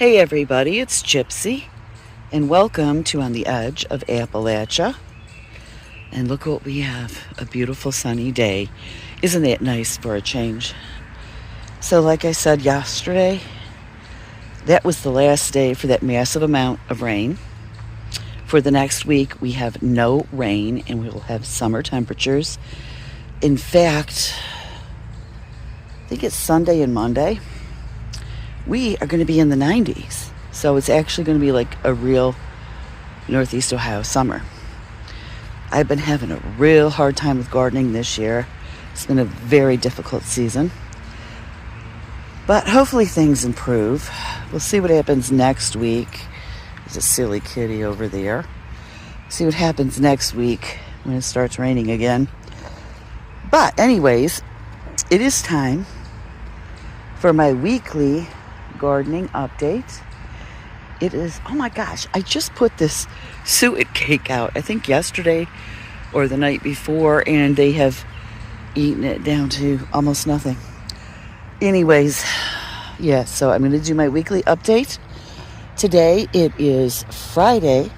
Hey everybody, it's Gypsy, and welcome to On the Edge of Appalachia. And look what we have, a beautiful sunny day. Isn't that nice for a change? So like I said yesterday, that was the last day for that massive amount of rain. For the next week, we have no rain and we will have summer temperatures. In fact, I think it's Sunday and Monday. We are going to be in the 90s. So it's actually going to be like a real Northeast Ohio summer. I've been having a real hard time with gardening this year. It's been a very difficult season. But hopefully things improve. We'll see what happens next week. There's a silly kitty over there. See what happens next week when it starts raining again. But anyways, it is time for my weekly gardening update. It is, oh my gosh, I just put this suet cake out, I think yesterday or the night before, and they have eaten it down to almost nothing. Anyways, yeah, so I'm going to do my weekly update. Today it is Friday,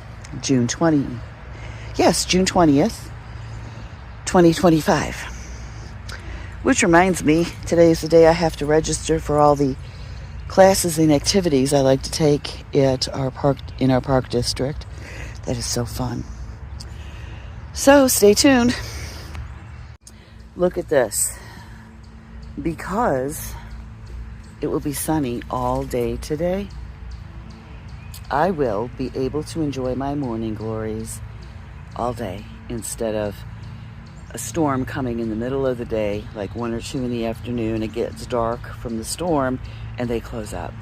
June 20th, 2025. Which reminds me, today is the day I have to register for all the classes and activities I like to take at our park, in our park district. That is so fun. So stay tuned. Look at this. Because it will be sunny all day today, I will be able to enjoy my morning glories all day instead of a storm coming in the middle of the day, like 1 or 2 in the afternoon. It gets dark from the storm and they close up.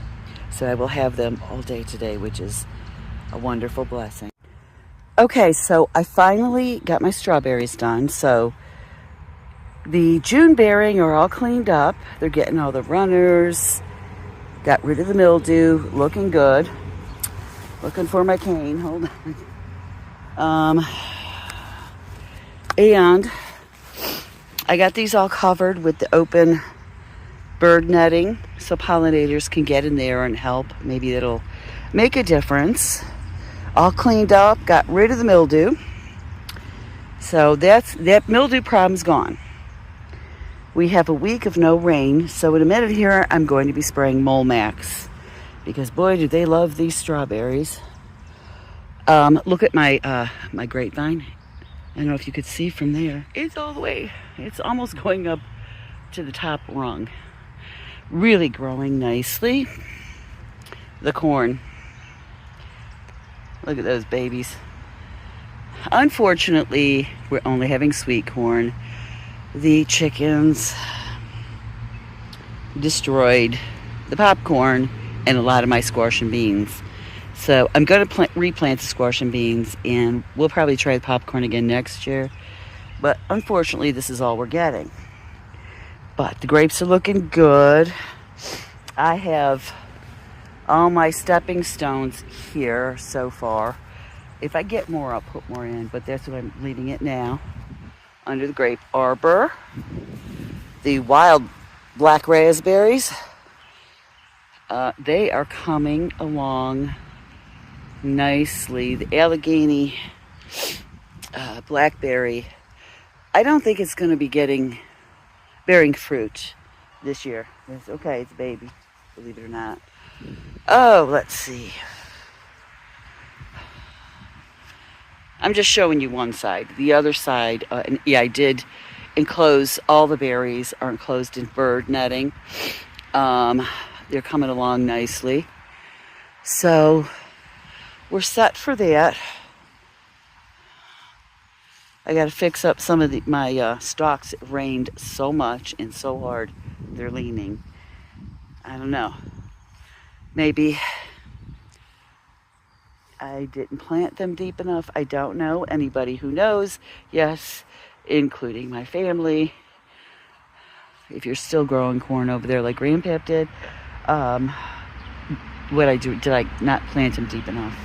So I will have them all day today, which is a wonderful blessing. Okay, so I finally got my strawberries done. So the June bearing are all cleaned up. They're getting all the runners, got rid of the mildew, looking good. Looking for my cane, hold on. And I got these all covered with the open bird netting so pollinators can get in there and help. Maybe it'll make a difference. All cleaned up, got rid of the mildew. So that mildew problem's gone. We have a week of no rain, so in a minute here I'm going to be spraying Molmax because boy do they love these strawberries. Look at my my grapevine. I don't know if you could see from there. It's all the way. It's almost going up to the top rung. Really growing nicely. The corn. Look at those babies. Unfortunately, we're only having sweet corn. The chickens destroyed the popcorn and a lot of my squash and beans. So I'm going to replant the squash and beans, and we'll probably try the popcorn again next year. But unfortunately, this is all we're getting. But the grapes are looking good. I have all my stepping stones here so far. If I get more, I'll put more in, but that's what I'm leaving it now. Under the grape arbor. The wild black raspberries. They are coming along nicely. The Allegheny blackberry, I don't think it's going to be bearing fruit this year. It's okay, it's a baby, believe it or not. Oh, let's see. I'm just showing you one side. The other side, and yeah, I did enclose, all the berries are enclosed in bird netting. They're coming along nicely. So we're set for that. I got to fix up some of my stalks. It rained so much and so hard. They're leaning. I don't know. Maybe I didn't plant them deep enough. I don't know. Anybody who knows, yes, including my family. If you're still growing corn over there like Grandpap did, what I do, did I not plant them deep enough?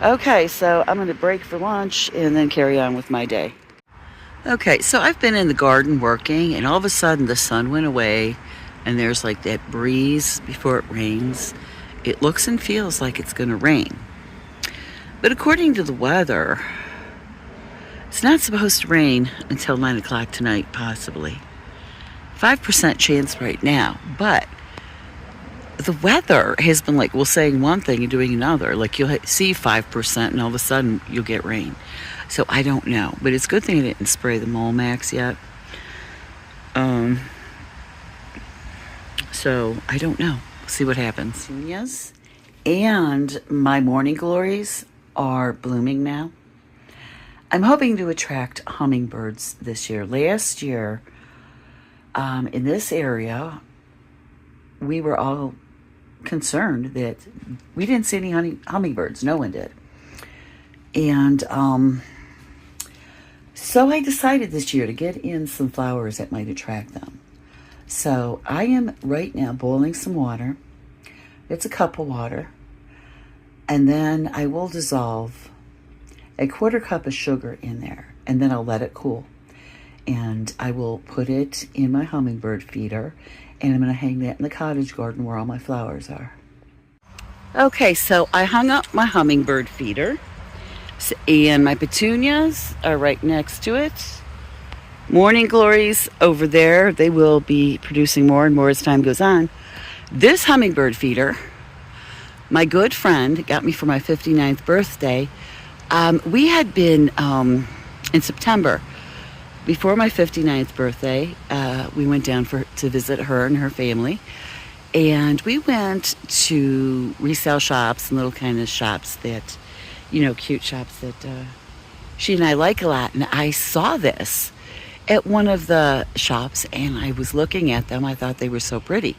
Okay, so I'm going to break for lunch and then carry on with my day. Okay, so I've been in the garden working, and all of a sudden the sun went away, and there's like that breeze before it rains. it looks and feels like it's going to rain. But according to the weather, it's not supposed to rain until 9 o'clock tonight, possibly. 5% chance right now, but the weather has been like, well, saying one thing and doing another. Like you'll see 5% and all of a sudden you'll get rain. So I don't know, but it's a good thing I didn't spray the Molmax yet. So I don't know. See what happens. Yes. And my morning glories are blooming now. I'm hoping to attract hummingbirds this year. Last year, in this area, we were all concerned that we didn't see any hummingbirds. No one did. And so I decided this year to get in some flowers that might attract them. So I am right now boiling some water. It's a cup of water. And then I will dissolve a 1/4 cup of sugar in there. And then I'll let it cool. And I will put it in my hummingbird feeder. And I'm going to hang that in the cottage garden where all my flowers are. Okay, so I hung up my hummingbird feeder. And my petunias are right next to it. Morning glories over there. They will be producing more and more as time goes on. This hummingbird feeder, my good friend got me for my 59th birthday. We had been in September, before my 59th birthday, we went down to visit her and her family. And we went to resale shops and little kind of shops that, cute shops that she and I like a lot. And I saw this at one of the shops and I was looking at them. I thought they were so pretty.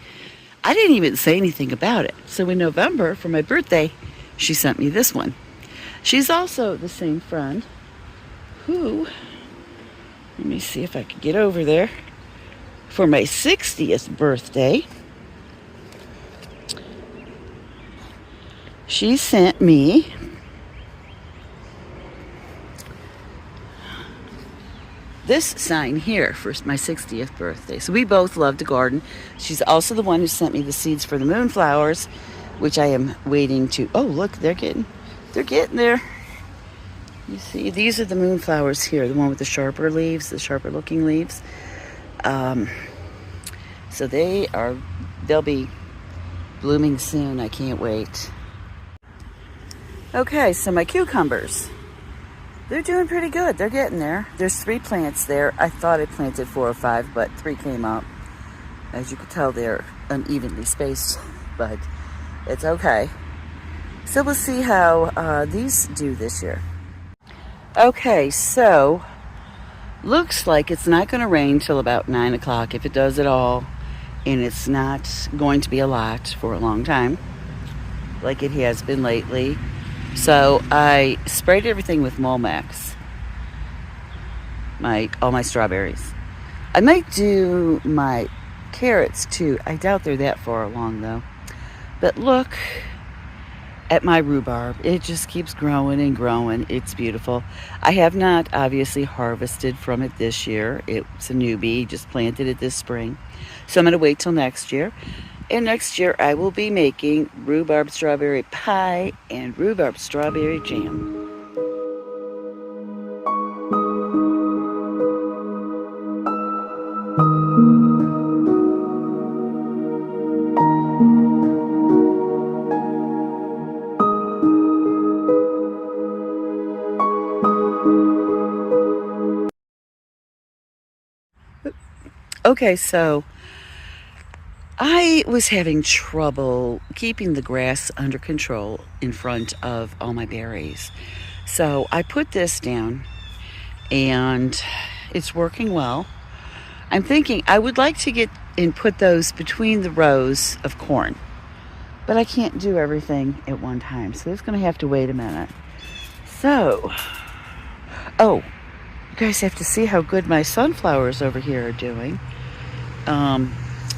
I didn't even say anything about it. So in November, for my birthday, she sent me this one. She's also the same friend who, let me see if I can get over there, for my 60th birthday, she sent me this sign here for my 60th birthday. So we both love to garden. She's also the one who sent me the seeds for the moonflowers, which I am waiting to. Oh, look, they're getting there. You see, these are the moonflowers here, the one with the sharper leaves, the sharper looking leaves. So they'll be blooming soon. I can't wait. Okay, so my cucumbers. They're doing pretty good. They're getting there. There's 3 plants there. I thought I planted 4 or 5, but 3 came up. As you can tell, they're unevenly spaced, but it's okay. So we'll see how these do this year. Okay, so looks like it's not going to rain till about 9 o'clock, if it does at all. And it's not going to be a lot for a long time, like it has been lately. So I sprayed everything with Molmax, all my strawberries. I might do my carrots too. I doubt they're that far along though. But look at my rhubarb. It just keeps growing and growing. It's beautiful. I have not obviously harvested from it this year. It's a newbie, just planted it this spring. So I'm going to wait till next year. And next year I will be making rhubarb strawberry pie and rhubarb strawberry jam. Okay, so I was having trouble keeping the grass under control in front of all my berries. So I put this down and it's working well. I'm thinking I would like to get and put those between the rows of corn, but I can't do everything at one time. So it's going to have to wait a minute. So, oh, you guys have to see how good my sunflowers over here are doing.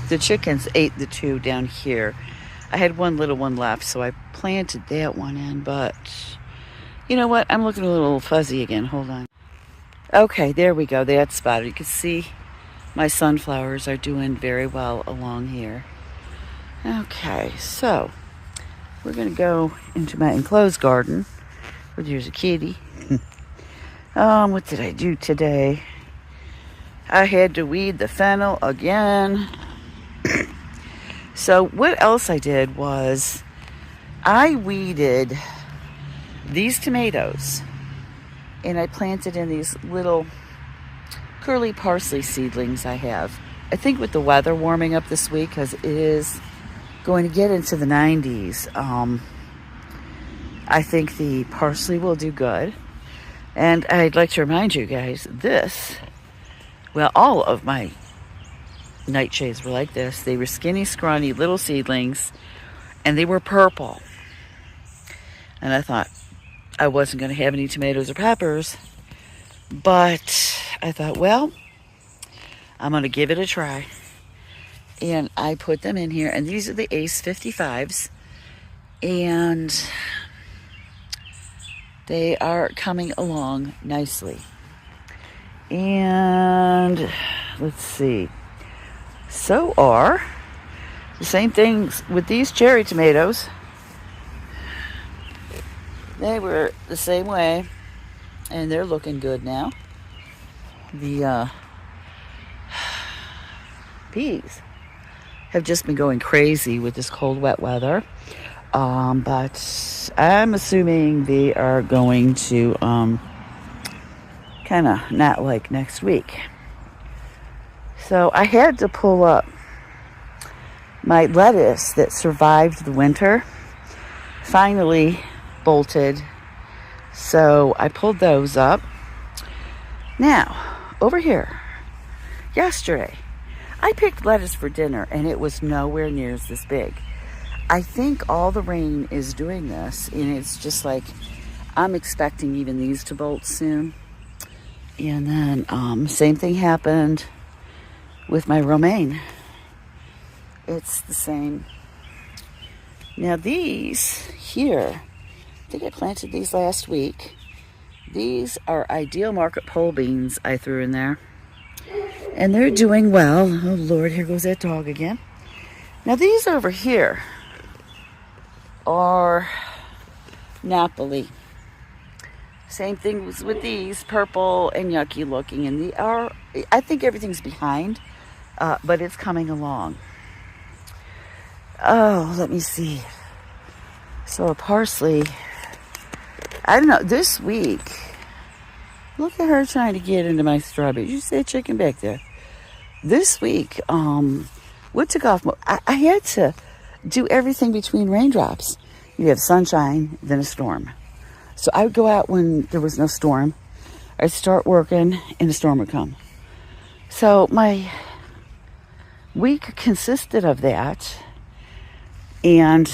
The chickens ate the 2 down here. I had one little one left, so I planted that one in, but you know what? I'm looking a little fuzzy again. Hold on. Okay, there we go. That's spotted. You can see my sunflowers are doing very well along here. Okay, so we're going to go into my enclosed garden. Where there's a kitty. What did I do today? I had to weed the fennel again. So what else I did was I weeded these tomatoes and I planted in these little curly parsley seedlings I have. I think with the weather warming up this week, because it is going to get into the 90s, I think the parsley will do good. And I'd like to remind you guys, all of my nightshades were like this. They were skinny, scrawny little seedlings, and they were purple. And I thought I wasn't going to have any tomatoes or peppers, but I thought, well, I'm going to give it a try. And I put them in here, and these are the Ace 55s, and they are coming along nicely. And let's see. So are the same things with these cherry tomatoes. They were the same way, and they're looking good now. The peas have just been going crazy with this cold, wet weather. But I'm assuming they are going to kind of not like next week. So I had to pull up my lettuce that survived the winter. Finally bolted. So I pulled those up. Now, over here, yesterday, I picked lettuce for dinner and it was nowhere near this big. I think all the rain is doing this, and it's just like I'm expecting even these to bolt soon. And then same thing happened with my romaine. It's the same. Now these here, I think I planted these last week. These are Ideal Market pole beans I threw in there. And they're doing well. Oh Lord, here goes that dog again. Now these over here are Napoli. Same thing with these, purple and yucky looking, and they are, I think everything's behind, but it's coming along. Oh, let me see. So a parsley, I don't know, this week, look at her trying to get into my strawberries. You see a chicken back there. This week, what took off, I had to do everything between raindrops. You have sunshine, then a storm. So I would go out when there was no storm. I'd start working and a storm would come. So my week consisted of that. And,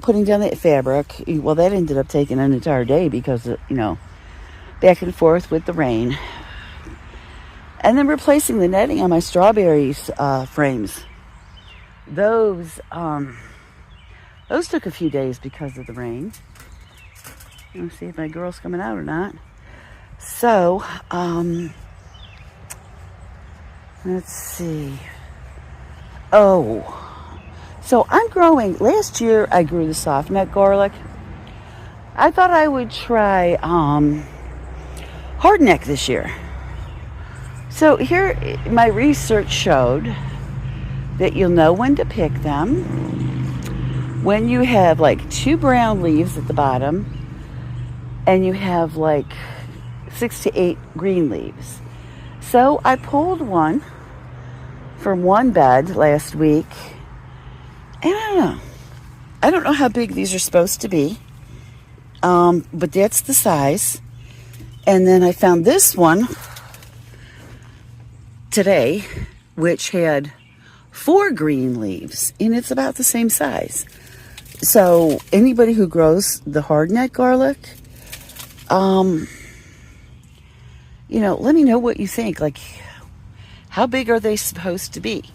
putting down that fabric. Well, that ended up taking an entire day because, back and forth with the rain. And then replacing the netting on my strawberries frames. Those took a few days because of the rain. Let's see if my girl's coming out or not. So, let's see. So I'm growing. Last year I grew the soft neck garlic. I thought I would try hard neck this year. So here, my research showed that you'll know when to pick them when you have like 2 brown leaves at the bottom and you have like 6 to 8 green leaves. So I pulled one from one bed last week, and I don't know how big these are supposed to be, but that's the size. And then I found this one today, which had 4 green leaves, and it's about the same size. So anybody who grows the hardneck garlic, let me know what you think. Like, how big are they supposed to be?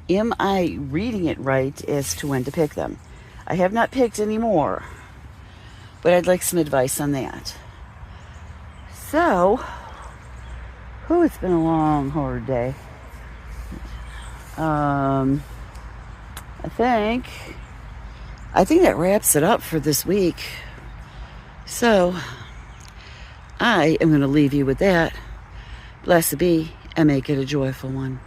Am I reading it right as to when to pick them? I have not picked any more, but I'd like some advice on that. So, it's been a long, hard day. I think I think that wraps it up for this week. So I am going to leave you with that. Blessed be and make it a joyful one.